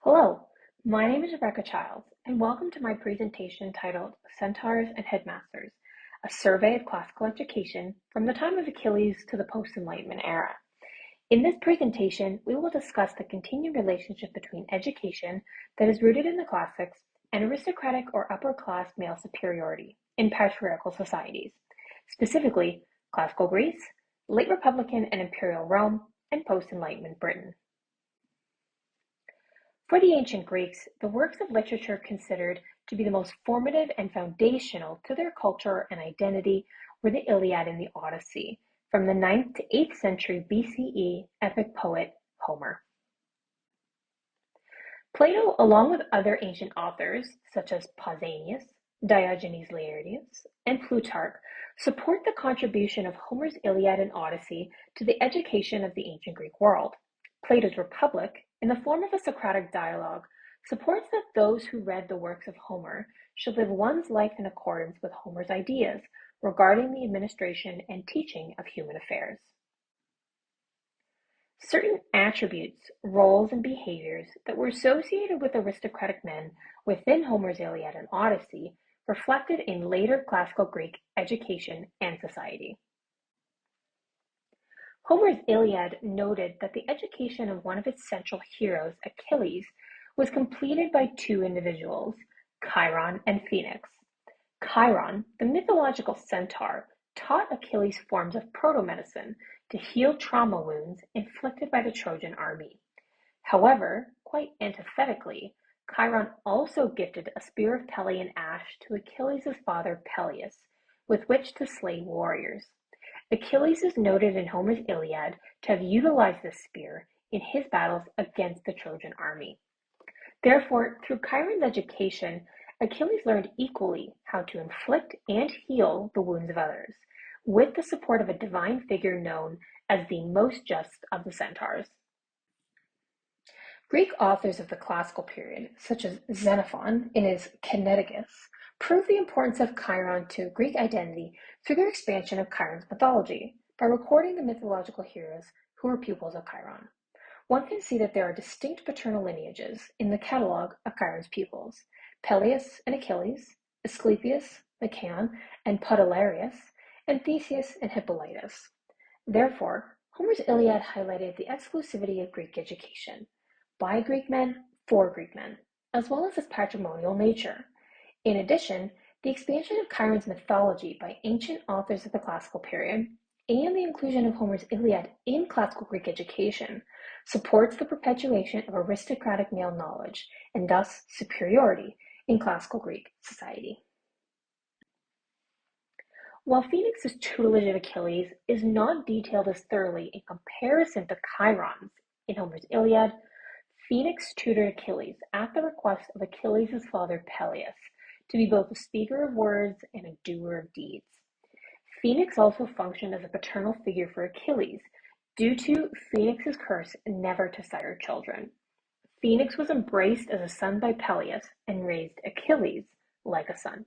Hello, my name is Rebecca Childs, and welcome to my presentation titled Centaurs and Headmasters, a survey of classical education from the time of Achilles to the Post-Enlightenment Era. In this presentation, we will discuss the continued relationship between education that is rooted in the classics and aristocratic or upper-class male superiority in patriarchal societies, specifically classical Greece, late Republican and Imperial Rome, and Post-Enlightenment Britain. For the ancient Greeks, the works of literature considered to be the most formative and foundational to their culture and identity were the Iliad and the Odyssey, from the 9th to 8th century BCE epic poet Homer. Plato, along with other ancient authors such as Pausanias, Diogenes Laertius, and Plutarch, support the contribution of Homer's Iliad and Odyssey to the education of the ancient Greek world. Plato's Republic, in the form of a Socratic dialogue, supports that those who read the works of Homer should live one's life in accordance with Homer's ideas regarding the administration and teaching of human affairs. Certain attributes, roles, and behaviors that were associated with aristocratic men within Homer's Iliad and Odyssey reflected in later classical Greek education and society. Homer's Iliad noted that the education of one of its central heroes, Achilles, was completed by two individuals, Chiron and Phoenix. Chiron, the mythological centaur, taught Achilles forms of proto-medicine to heal trauma wounds inflicted by the Trojan army. However, quite antithetically, Chiron also gifted a spear of Pelian ash to Achilles' father Peleus, with which to slay warriors. Achilles is noted in Homer's Iliad to have utilized this spear in his battles against the Trojan army. Therefore, through Chiron's education, Achilles learned equally how to inflict and heal the wounds of others, with the support of a divine figure known as the most just of the centaurs. Greek authors of the classical period, such as Xenophon in his Kineticus, prove the importance of Chiron to Greek identity through their expansion of Chiron's mythology by recording the mythological heroes who were pupils of Chiron. One can see that there are distinct paternal lineages in the catalogue of Chiron's pupils: Peleus and Achilles, Asclepius, Machaon, and Podalirius, and Theseus and Hippolytus. Therefore, Homer's Iliad highlighted the exclusivity of Greek education by Greek men for Greek men, as well as its patrimonial nature. In addition, the expansion of Chiron's mythology by ancient authors of the classical period and the inclusion of Homer's Iliad in classical Greek education supports the perpetuation of aristocratic male knowledge and thus superiority in classical Greek society. While Phoenix's tutelage of Achilles is not detailed as thoroughly in comparison to Chiron's in Homer's Iliad, Phoenix tutored Achilles at the request of Achilles' father Peleus to be both a speaker of words and a doer of deeds. Phoenix also functioned as a paternal figure for Achilles due to Phoenix's curse never to sire children. Phoenix was embraced as a son by Peleus and raised Achilles like a son.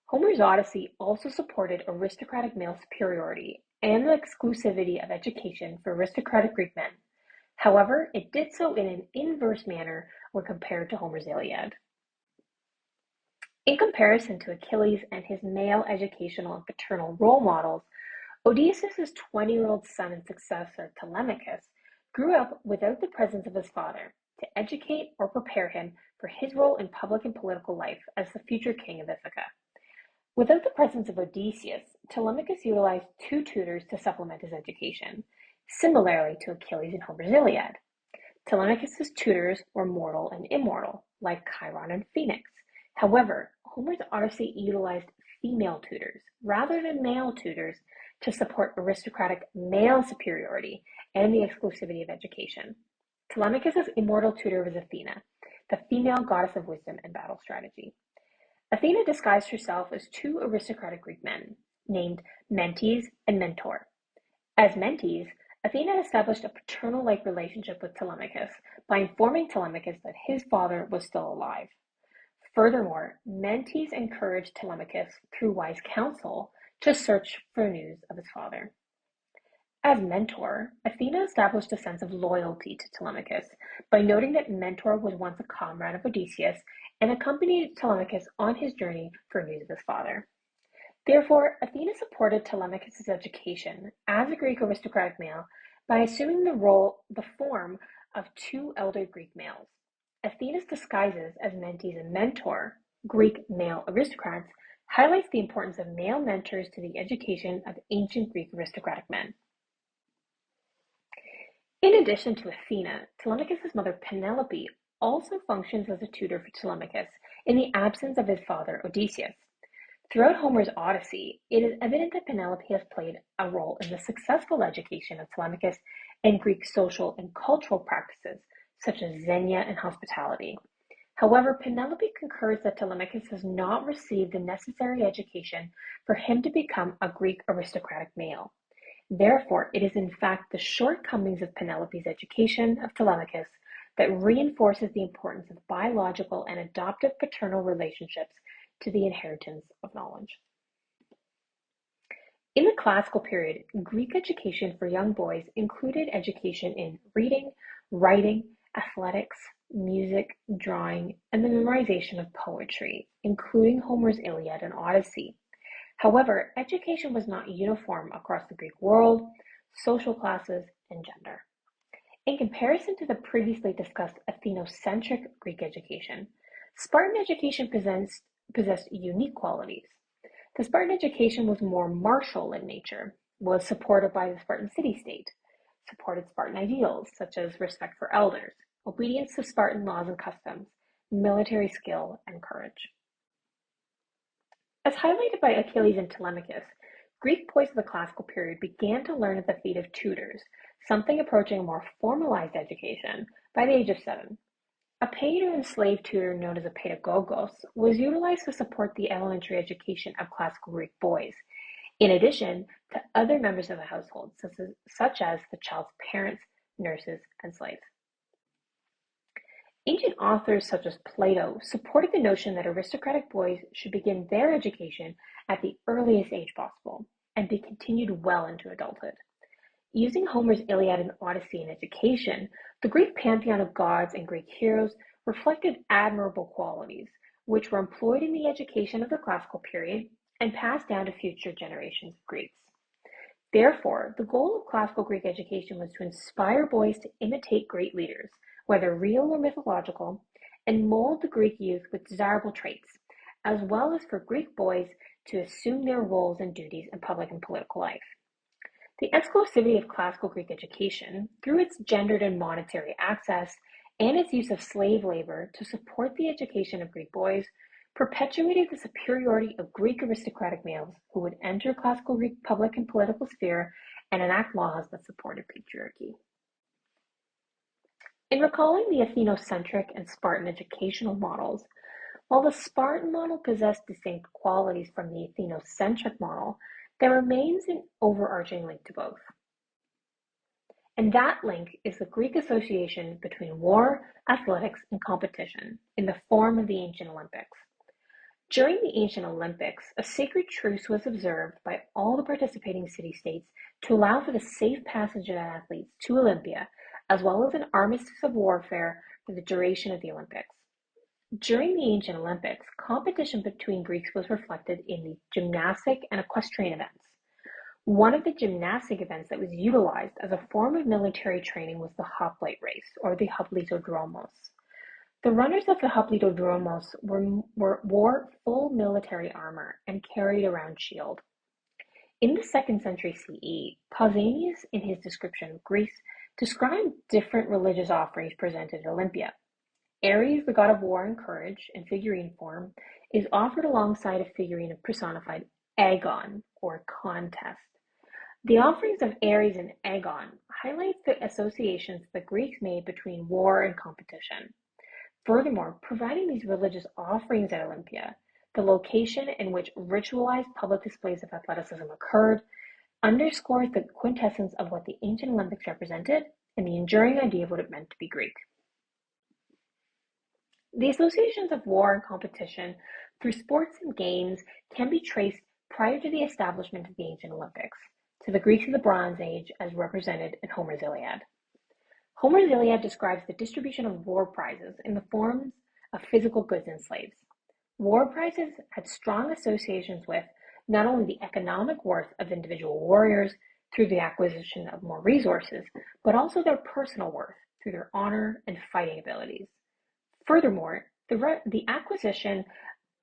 Homer's Odyssey also supported aristocratic male superiority and the exclusivity of education for aristocratic Greek men. However, it did so in an inverse manner when compared to Homer's Iliad. In comparison to Achilles and his male educational and paternal role models, Odysseus' 20-year-old son and successor, Telemachus, grew up without the presence of his father to educate or prepare him for his role in public and political life as the future king of Ithaca. Without the presence of Odysseus, Telemachus utilized two tutors to supplement his education, similarly to Achilles in Homer's Iliad. Telemachus' tutors were mortal and immortal, like Chiron and Phoenix. However, Homer's Odyssey utilized female tutors rather than male tutors to support aristocratic male superiority and the exclusivity of education. Telemachus' immortal tutor was Athena, the female goddess of wisdom and battle strategy. Athena disguised herself as two aristocratic Greek men, named Mentes and Mentor. As Mentes, Athena established a paternal-like relationship with Telemachus by informing Telemachus that his father was still alive. Furthermore, Mentes encouraged Telemachus, through wise counsel, to search for news of his father. As mentor, Athena established a sense of loyalty to Telemachus by noting that Mentor was once a comrade of Odysseus and accompanied Telemachus on his journey for news of his father. Therefore, Athena supported Telemachus' education as a Greek aristocratic male by assuming the form of two elder Greek males. Athena's disguises as mentees and mentor, Greek male aristocrats, highlights the importance of male mentors to the education of ancient Greek aristocratic men. In addition to Athena, Telemachus' mother Penelope also functions as a tutor for Telemachus in the absence of his father Odysseus. Throughout Homer's Odyssey, it is evident that Penelope has played a role in the successful education of Telemachus and Greek social and cultural practices, such as xenia and hospitality. However, Penelope concurs that Telemachus has not received the necessary education for him to become a Greek aristocratic male. Therefore, it is in fact the shortcomings of Penelope's education of Telemachus that reinforces the importance of biological and adoptive paternal relationships to the inheritance of knowledge. In the classical period, Greek education for young boys included education in reading, writing, athletics, music, drawing, and the memorization of poetry, including Homer's Iliad and Odyssey. However, education was not uniform across the Greek world, social classes, and gender. In comparison to the previously discussed Athenocentric Greek education, Spartan education possessed unique qualities. The Spartan education was more martial in nature, was supported by the Spartan city-state, supported Spartan ideals such as respect for elders, obedience to Spartan laws and customs, military skill, and courage. As highlighted by Achilles and Telemachus, Greek boys of the classical period began to learn at the feet of tutors, something approaching a more formalized education, by the age of 7. A paid or enslaved tutor known as a pedagogos was utilized to support the elementary education of classical Greek boys, in addition to other members of the household, such as the child's parents, nurses, and slaves. Ancient authors such as Plato supported the notion that aristocratic boys should begin their education at the earliest age possible and be continued well into adulthood. Using Homer's Iliad and Odyssey in education, the Greek pantheon of gods and Greek heroes reflected admirable qualities, which were employed in the education of the classical period and passed down to future generations of Greeks. Therefore, the goal of classical Greek education was to inspire boys to imitate great leaders, whether real or mythological, and mold the Greek youth with desirable traits, as well as for Greek boys to assume their roles and duties in public and political life. The exclusivity of classical Greek education, through its gendered and monetary access and its use of slave labor to support the education of Greek boys, perpetuated the superiority of Greek aristocratic males who would enter classical Greek public and political sphere and enact laws that supported patriarchy. In recalling the Athenocentric and Spartan educational models, while the Spartan model possessed distinct qualities from the Athenocentric model, there remains an overarching link to both. And that link is the Greek association between war, athletics, and competition in the form of the ancient Olympics. During the ancient Olympics, a sacred truce was observed by all the participating city-states to allow for the safe passage of athletes to Olympia, as well as an armistice of warfare for the duration of the Olympics. During the ancient Olympics, competition between Greeks was reflected in the gymnastic and equestrian events. One of the gymnastic events that was utilized as a form of military training was the hoplite race, or the hoplitodromos. The runners of the hoplitodromos wore full military armor and carried a round shield. In the 2nd century CE, Pausanias, in his description of Greece, described different religious offerings presented at Olympia. Ares, the god of war and courage, in figurine form, is offered alongside a figurine of personified agon, or contest. The offerings of Ares and agon highlight the associations the Greeks made between war and competition. Furthermore, providing these religious offerings at Olympia, the location in which ritualized public displays of athleticism occurred, underscores the quintessence of what the ancient Olympics represented and the enduring idea of what it meant to be Greek. The associations of war and competition through sports and games can be traced prior to the establishment of the ancient Olympics. to the Greeks of the Bronze Age as represented in Homer's Iliad. Homer's Iliad describes the distribution of war prizes in the forms of physical goods and slaves. War prizes had strong associations with not only the economic worth of individual warriors through the acquisition of more resources, but also their personal worth through their honor and fighting abilities. Furthermore, the acquisition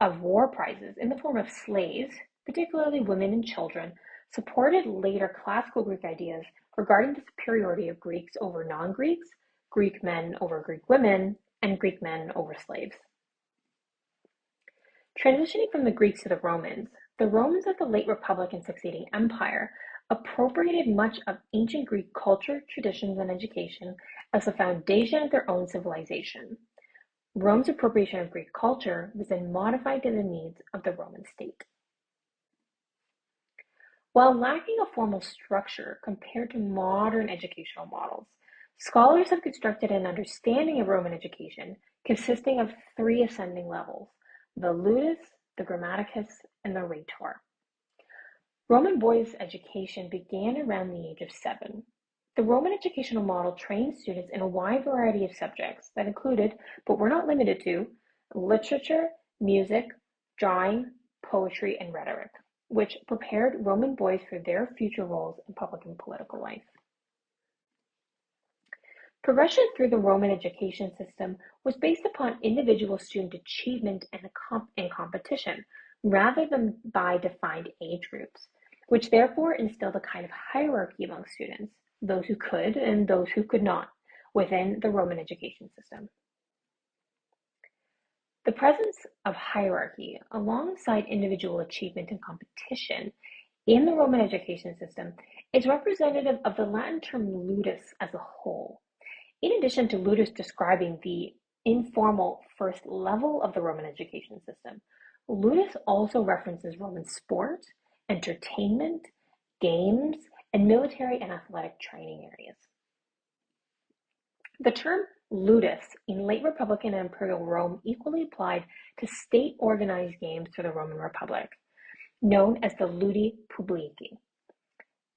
of war prizes in the form of slaves, particularly women and children, supported later classical Greek ideas regarding the superiority of Greeks over non-Greeks, Greek men over Greek women, and Greek men over slaves. Transitioning from the Greeks to the Romans of the late Republic and succeeding empire appropriated much of ancient Greek culture, traditions, and education as the foundation of their own civilization. Rome's appropriation of Greek culture was then modified to the needs of the Roman state. While lacking a formal structure compared to modern educational models, scholars have constructed an understanding of Roman education consisting of three ascending levels: the ludus, the grammaticus, and the rhetor. Roman boys' education began around the age of 7. The Roman educational model trained students in a wide variety of subjects that included, but were not limited to, literature, music, drawing, poetry, and rhetoric, which prepared Roman boys for their future roles in public and political life. Progression through the Roman education system was based upon individual student achievement and competition, rather than by defined age groups, which therefore instilled a kind of hierarchy among students, those who could and those who could not, within the Roman education system. The presence of hierarchy alongside individual achievement and competition in the Roman education system is representative of the Latin term ludus as a whole. In addition to ludus describing the informal first level of the Roman education system, ludus also references Roman sport, entertainment, games, and military and athletic training areas. The term ludus in late Republican and Imperial Rome equally applied to state-organized games for the Roman Republic, known as the ludi publici.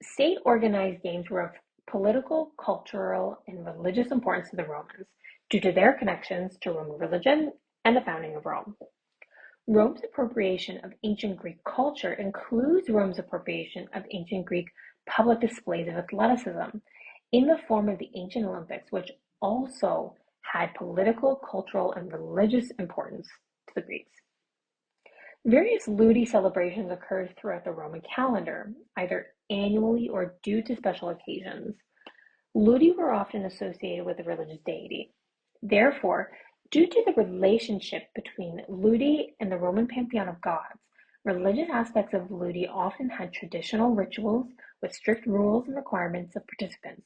State-organized games were of political, cultural, and religious importance to the Romans due to their connections to Roman religion and the founding of Rome. Rome's appropriation of ancient Greek culture includes Rome's appropriation of ancient Greek public displays of athleticism in the form of the ancient Olympics, which also had political, cultural, and religious importance to the Greeks. Various ludi celebrations occurred throughout the Roman calendar, either annually or due to special occasions. Ludi were often associated with a religious deity. Therefore, due to the relationship between ludi and the Roman pantheon of gods, religious aspects of ludi often had traditional rituals with strict rules and requirements of participants.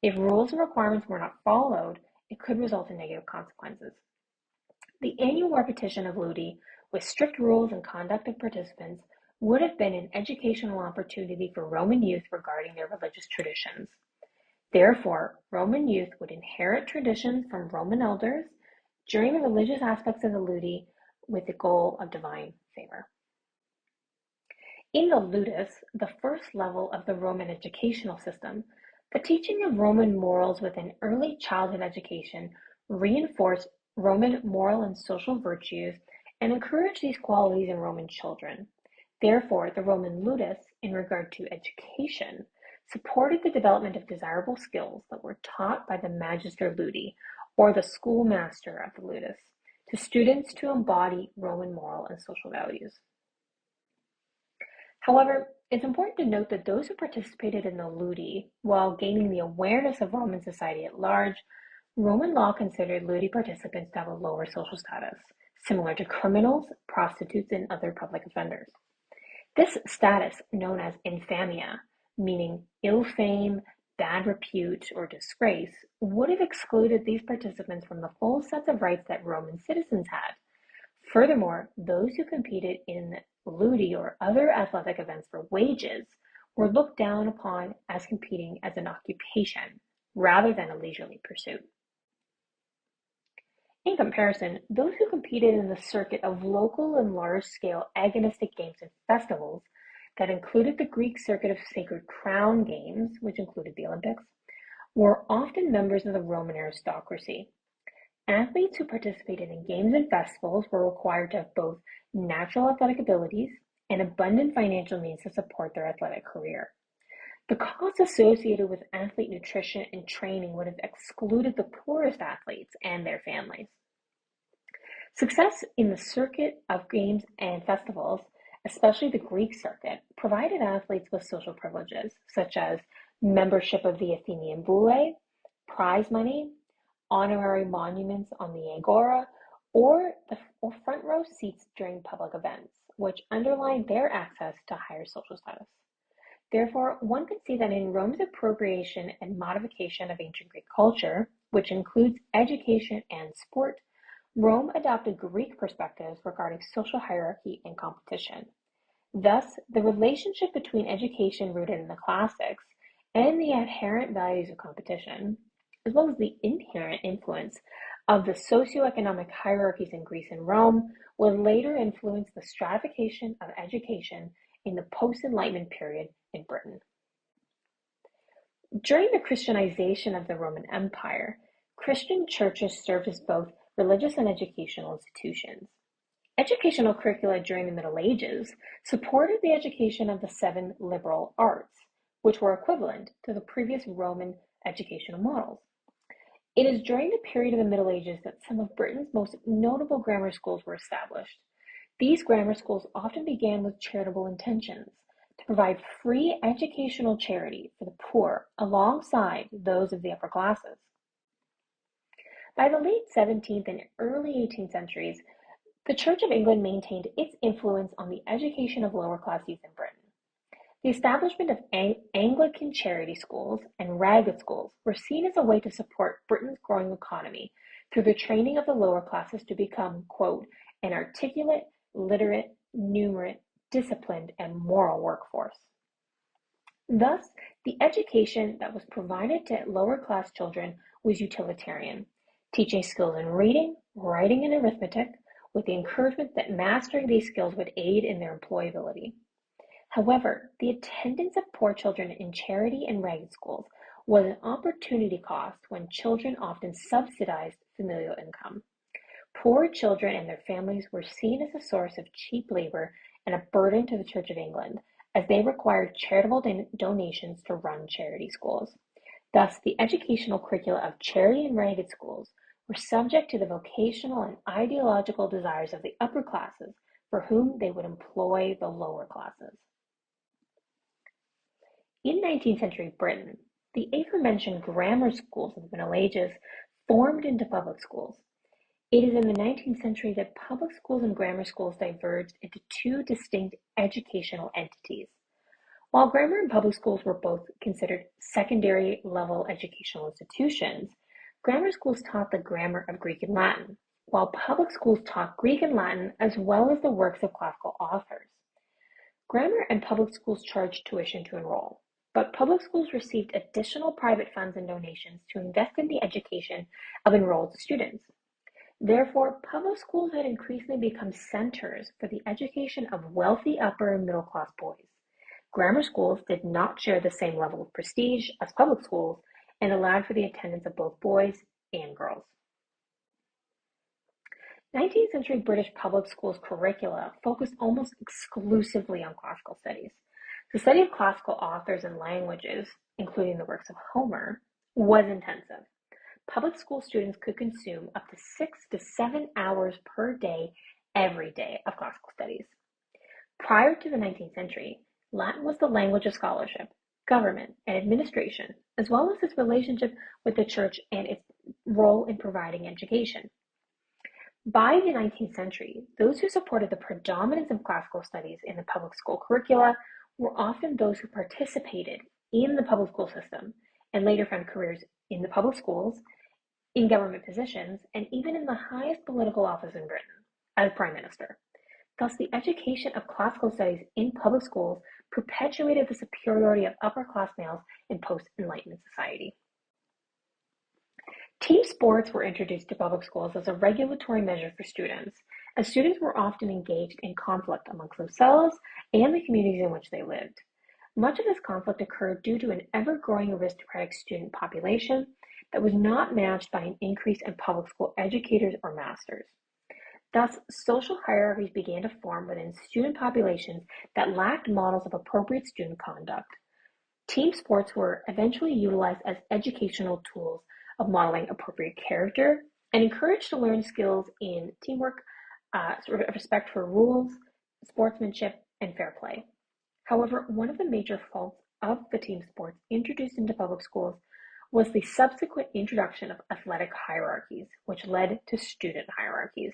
If rules and requirements were not followed, it could result in negative consequences. The annual repetition of ludi with strict rules and conduct of participants would have been an educational opportunity for Roman youth regarding their religious traditions. Therefore, Roman youth would inherit traditions from Roman elders during the religious aspects of the ludi with the goal of divine favor. In the ludus, the first level of the Roman educational system, the teaching of Roman morals within early childhood education reinforced Roman moral and social virtues and encouraged these qualities in Roman children. Therefore, the Roman ludus, in regard to education, supported the development of desirable skills that were taught by the magister ludi, or the schoolmaster of the ludus, to students to embody Roman moral and social values. However, it's important to note that those who participated in the ludi, while gaining the awareness of Roman society at large, Roman law considered ludi participants to have a lower social status, similar to criminals, prostitutes, and other public offenders. This status, known as infamia, meaning ill fame, bad repute, or disgrace, would have excluded these participants from the full set of rights that Roman citizens had. Furthermore, those who competed in ludi or other athletic events for wages were looked down upon as competing as an occupation rather than a leisurely pursuit. In comparison, those who competed in the circuit of local and large-scale agonistic games and festivals that included the Greek circuit of Sacred Crown Games, which included the Olympics, were often members of the Roman aristocracy. Athletes who participated in games and festivals were required to have both natural athletic abilities and abundant financial means to support their athletic career. The costs associated with athlete nutrition and training would have excluded the poorest athletes and their families. Success in the circuit of games and festivals, especially the Greek circuit, provided athletes with social privileges, such as membership of the Athenian Boule, prize money, honorary monuments on the Agora, or front row seats during public events, which underlined their access to higher social status. Therefore, one could see that in Rome's appropriation and modification of ancient Greek culture, which includes education and sport, Rome adopted Greek perspectives regarding social hierarchy and competition. Thus, the relationship between education rooted in the classics and the inherent values of competition, as well as the inherent influence of the socioeconomic hierarchies in Greece and Rome, would later influence the stratification of education in the post-Enlightenment period in Britain. During the Christianization of the Roman Empire, Christian churches served as both religious and educational institutions. Educational curricula during the Middle Ages supported the education of the 7 liberal arts, which were equivalent to the previous Roman educational models. It is during the period of the Middle Ages that some of Britain's most notable grammar schools were established. These grammar schools often began with charitable intentions to provide free educational charity for the poor alongside those of the upper classes. By the late 17th and early 18th centuries, the Church of England maintained its influence on the education of lower class youth in Britain. The establishment of Anglican charity schools and ragged schools were seen as a way to support Britain's growing economy through the training of the lower classes to become, quote, an articulate, literate, numerate, disciplined, and moral workforce. Thus, the education that was provided to lower class children was utilitarian, teaching skills in reading, writing, and arithmetic, with the encouragement that mastering these skills would aid in their employability. However, the attendance of poor children in charity and ragged schools was an opportunity cost when children often subsidized familial income. Poor children and their families were seen as a source of cheap labor and a burden to the Church of England, as they required charitable donations to run charity schools. Thus, the educational curricula of charity and ragged schools were subject to the vocational and ideological desires of the upper classes, for whom they would employ the lower classes. In 19th century Britain, the aforementioned grammar schools of the Middle Ages formed into public schools. It is in the 19th century that public schools and grammar schools diverged into 2 distinct educational entities. While grammar and public schools were both considered secondary level educational institutions, grammar schools taught the grammar of Greek and Latin, while public schools taught Greek and Latin as well as the works of classical authors. Grammar and public schools charged tuition to enroll, but public schools received additional private funds and donations to invest in the education of enrolled students. Therefore, public schools had increasingly become centers for the education of wealthy upper and middle class boys. Grammar schools did not share the same level of prestige as public schools and allowed for the attendance of both boys and girls. 19th century British public schools curricula focused almost exclusively on classical studies. The study of classical authors and languages, including the works of Homer, was intensive. Public school students could consume up to 6 to 7 hours per day, every day, of classical studies. Prior to the 19th century, Latin was the language of scholarship, government, and administration, as well as its relationship with the church and its role in providing education. By the 19th century, those who supported the predominance of classical studies in the public school curricula were often those who participated in the public school system and later found careers in the public schools, in government positions, and even in the highest political office in Britain, as Prime Minister. Thus, the education of classical studies in public schools perpetuated the superiority of upper-class males in post-Enlightenment society. Team sports were introduced to public schools as a regulatory measure for students, as students were often engaged in conflict amongst themselves and the communities in which they lived. Much of this conflict occurred due to an ever-growing aristocratic student population that was not matched by an increase in public school educators or masters. Thus, social hierarchies began to form within student populations that lacked models of appropriate student conduct. Team sports were eventually utilized as educational tools of modeling appropriate character and encouraged to learn skills in teamwork, respect for rules, sportsmanship, and fair play. However, one of the major faults of the team sports introduced into public schools was the subsequent introduction of athletic hierarchies, which led to student hierarchies.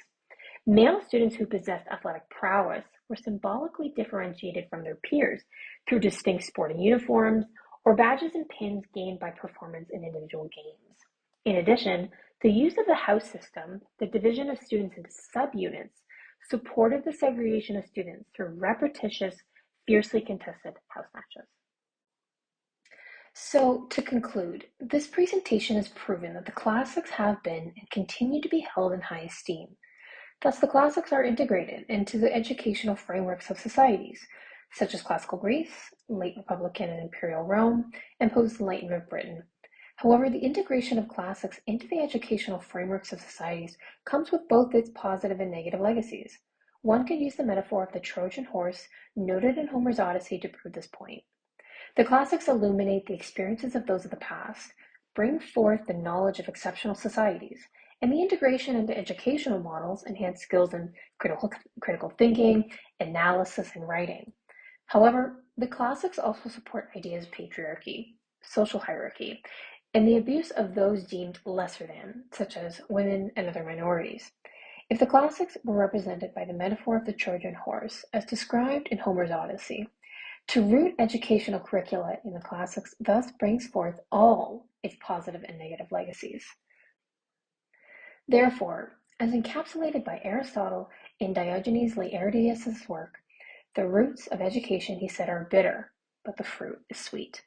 Male students who possessed athletic prowess were symbolically differentiated from their peers through distinct sporting uniforms or badges and pins gained by performance in individual games. In addition, the use of the house system, the division of students into subunits, supported the segregation of students through repetitious, fiercely contested house matches. So, to conclude, this presentation has proven that the classics have been and continue to be held in high esteem. Thus, the classics are integrated into the educational frameworks of societies, such as classical Greece, late Republican and Imperial Rome, and post-Enlightenment Britain. However, the integration of classics into the educational frameworks of societies comes with both its positive and negative legacies. One could use the metaphor of the Trojan horse noted in Homer's Odyssey to prove this point. The classics illuminate the experiences of those of the past, bring forth the knowledge of exceptional societies, and the integration into educational models enhance skills in critical thinking, analysis, and writing. However, the classics also support ideas of patriarchy, social hierarchy, and the abuse of those deemed lesser than, such as women and other minorities. If the classics were represented by the metaphor of the Trojan horse, as described in Homer's Odyssey, to root educational curricula in the classics thus brings forth all its positive and negative legacies. Therefore, as encapsulated by Aristotle in Diogenes Laertius's work, the roots of education, he said, are bitter, but the fruit is sweet.